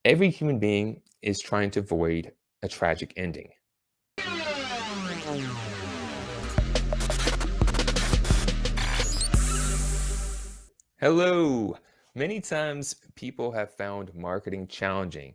Every human being is trying to avoid a tragic ending. Hello. Many times people have found marketing challenging.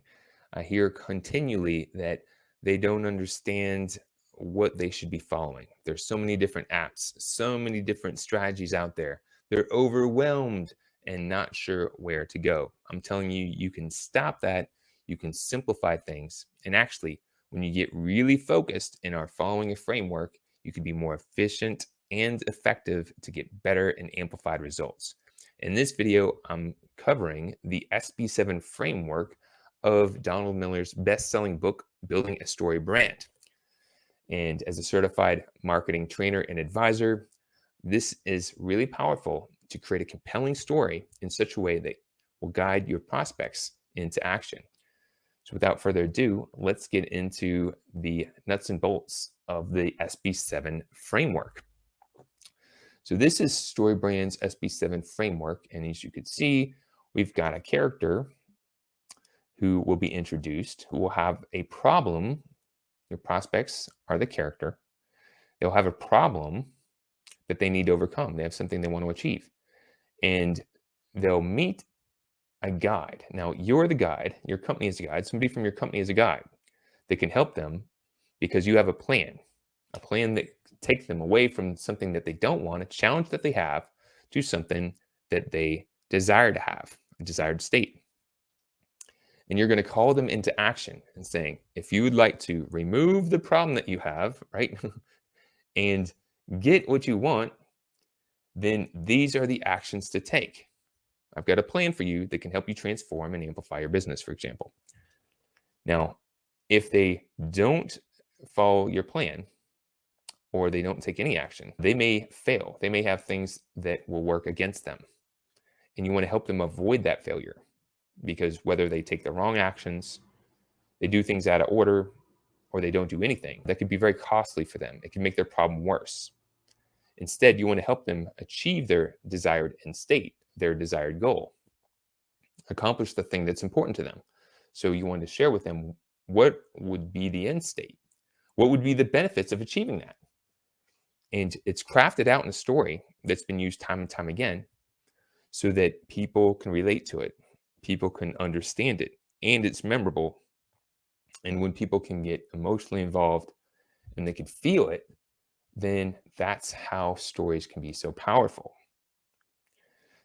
I hear continually that they don't understand what they should be following. There's so many different apps, so many different strategies out there. They're overwhelmed and not sure where to go. I'm telling you, you can stop that. You can simplify things. And actually, when you get really focused and are following a framework, you can be more efficient and effective to get better and amplified results. In this video, I'm covering the SB7 framework of Donald Miller's best-selling book, Building a Story Brand. And as a certified marketing trainer and advisor, this is really powerful to create a compelling story in such a way that will guide your prospects into action. So without further ado, let's get into the nuts and bolts of the SB7 framework. So this is StoryBrand's SB7 framework. And as you can see, we've got a character who will be introduced, who will have a problem. Your prospects are the character. They'll have a problem that they need to overcome. They have something they want to achieve. And they'll meet a guide. Now, you're the guide. Your company is a guide. Somebody from your company is a guide that can help them because you have a plan that takes them away from something that they don't want, a challenge that they have, to something that they desire to have, a desired state. And you're going to call them into action and saying, if you would like to remove the problem that you have, right, and get what you want, then these are the actions to take. I've got a plan for you that can help you transform and amplify your business, for example. Now, if they don't follow your plan, or they don't take any action, they may fail. They may have things that will work against them. And you want to help them avoid that failure, because whether they take the wrong actions, they do things out of order, or they don't do anything, that could be very costly for them. It can make their problem worse. Instead, you want to help them achieve their desired end state, their desired goal, accomplish the thing that's important to them. So you want to share with them what would be the end state, what would be the benefits of achieving that. And it's crafted out in a story that's been used time and time again so that people can relate to it, people can understand it, and it's memorable. And when people can get emotionally involved and they can feel it, then that's how stories can be so powerful.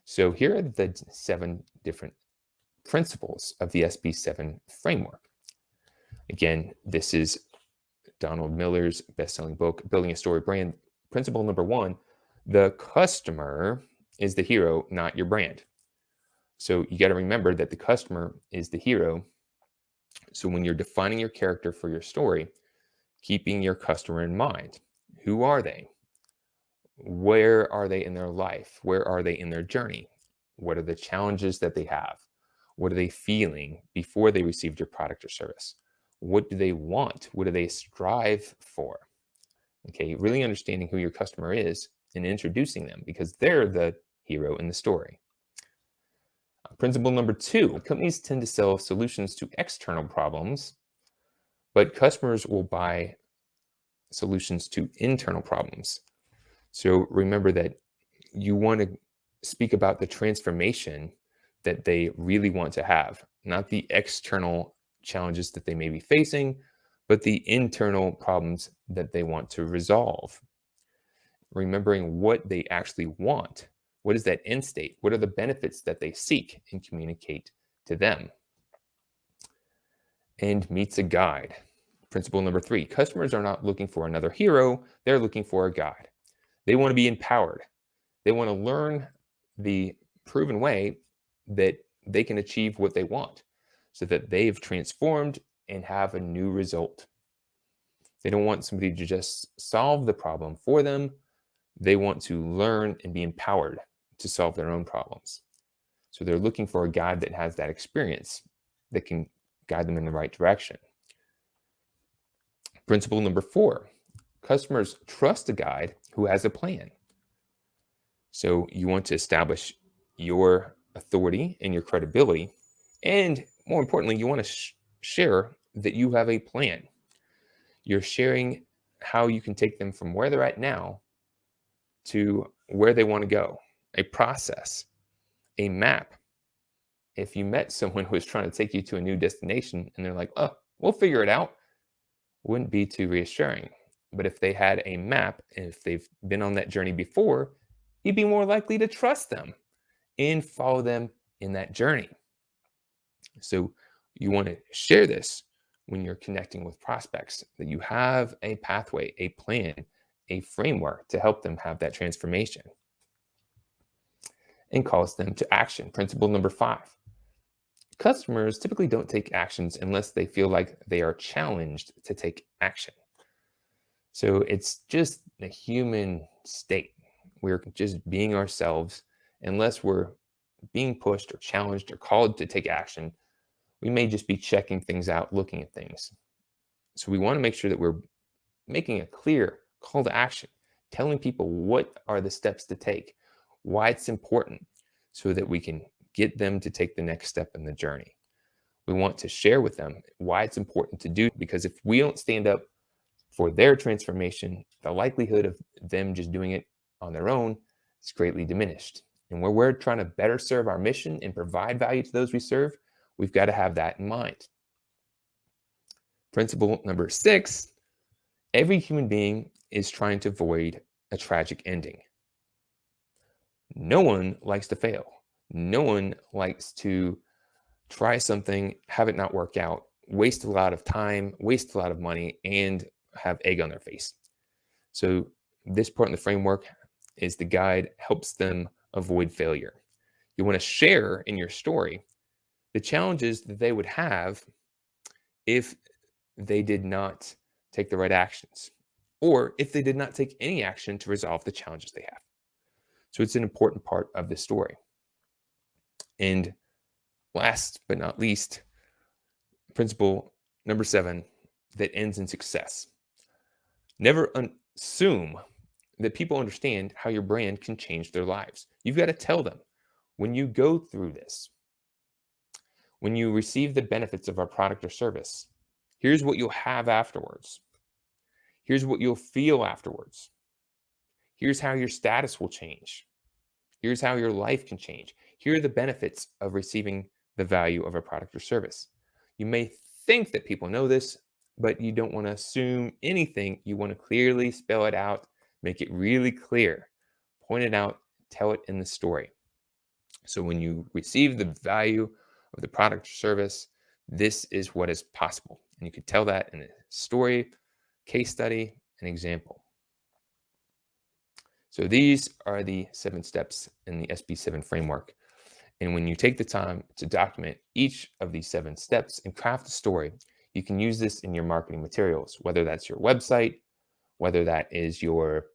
So here are the 7 different principles of the SB7 framework. Again, this is Donald Miller's best-selling book, Building a Story Brand. Principle number 1, the customer is the hero, not your brand. So you got to remember that the customer is the hero. So when you're defining your character for your story, keeping your customer in mind. Who are they? Where are they in their life? Where are they in their journey? What are the challenges that they have? What are they feeling before they received your product or service? What do they want? What do they strive for? Okay, really understanding who your customer is and introducing them, because they're the hero in the story. Principle number 2, companies tend to sell solutions to external problems, but customers will buy solutions to internal problems. So remember that you want to speak about the transformation that they really want to have, not the external challenges that they may be facing, but the internal problems that they want to resolve. Remembering what they actually want. What is that end state? What are the benefits that they seek, and communicate to them? And meets a guide. Principle number 3, customers are not looking for another hero, they're looking for a guide. They want to be empowered. They want to learn the proven way that they can achieve what they want so that they've transformed and have a new result. They don't want somebody to just solve the problem for them. They want to learn and be empowered to solve their own problems. So they're looking for a guide that has that experience that can guide them in the right direction. Principle number 4, customers trust a guide who has a plan. So you want to establish your authority and your credibility. And more importantly, you want to share that you have a plan. You're sharing how you can take them from where they're at now to where they want to go, a process, a map. If you met someone who was trying to take you to a new destination and they're like, oh, we'll figure it out, wouldn't be too reassuring. But if they had a map and if they've been on that journey before, you'd be more likely to trust them and follow them in that journey. So you want to share this when you're connecting with prospects, that you have a pathway, a plan, a framework to help them have that transformation. And calls them to action. Principle number 5. Customers typically don't take actions unless they feel like they are challenged to take action. So it's just the human state. We're just being ourselves. Unless we're being pushed or challenged or called to take action, we may just be checking things out, looking at things. So we want to make sure that we're making a clear call to action, telling people what are the steps to take, why it's important, so that we can get them to take the next step in the journey. We want to share with them why it's important to do, because if we don't stand up for their transformation, the likelihood of them just doing it on their own is greatly diminished. And where we're trying to better serve our mission and provide value to those we serve, we've got to have that in mind. Principle number 6, every human being is trying to avoid a tragic ending. No one likes to fail. No one likes to try something, have it not work out, waste a lot of time, waste a lot of money, and have egg on their face. So this part in the framework is the guide, helps them avoid failure. You want to share in your story the challenges that they would have if they did not take the right actions, or if they did not take any action to resolve the challenges they have. So it's an important part of the story. And last but not least, principle number 7 that ends in success. Never assume that people understand how your brand can change their lives. You've got to tell them, when you go through this, when you receive the benefits of our product or service, here's what you'll have afterwards. Here's what you'll feel afterwards. Here's how your status will change. Here's how your life can change. Here are the benefits of receiving the value of a product or service. You may think that people know this, but you don't want to assume anything. You want to clearly spell it out, make it really clear, point it out, tell it in the story. So when you receive the value of the product or service, this is what is possible. And you could tell that in a story, case study, an example. So these are the 7 steps in the SB7 framework. And when you take the time to document each of these 7 steps and craft a story, you can use this in your marketing materials, whether that's your website, whether that is your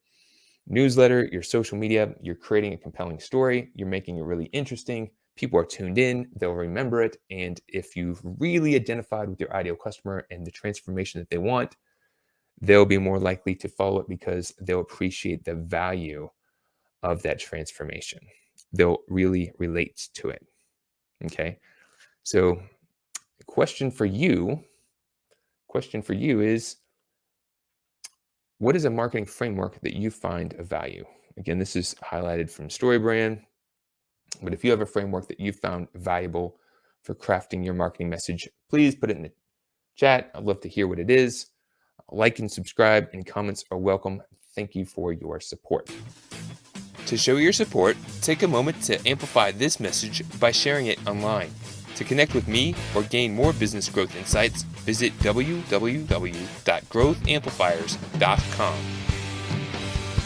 newsletter, your social media. You're creating a compelling story. You're making it really interesting. People are tuned in. They'll remember it. And if you've really identified with your ideal customer and the transformation that they want, they'll be more likely to follow it because they'll appreciate the value of that transformation. They'll really relate to it. Okay. So the question for you is, what is a marketing framework that you find of value? Again, this is highlighted from StoryBrand, but if you have a framework that you found valuable for crafting your marketing message, please put it in the chat. I'd love to hear what it is. Like and subscribe, and comments are welcome. Thank you for your support. To show your support, take a moment to amplify this message by sharing it online. To connect with me or gain more business growth insights, visit www.growthamplifiers.com.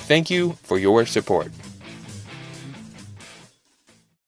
Thank you for your support.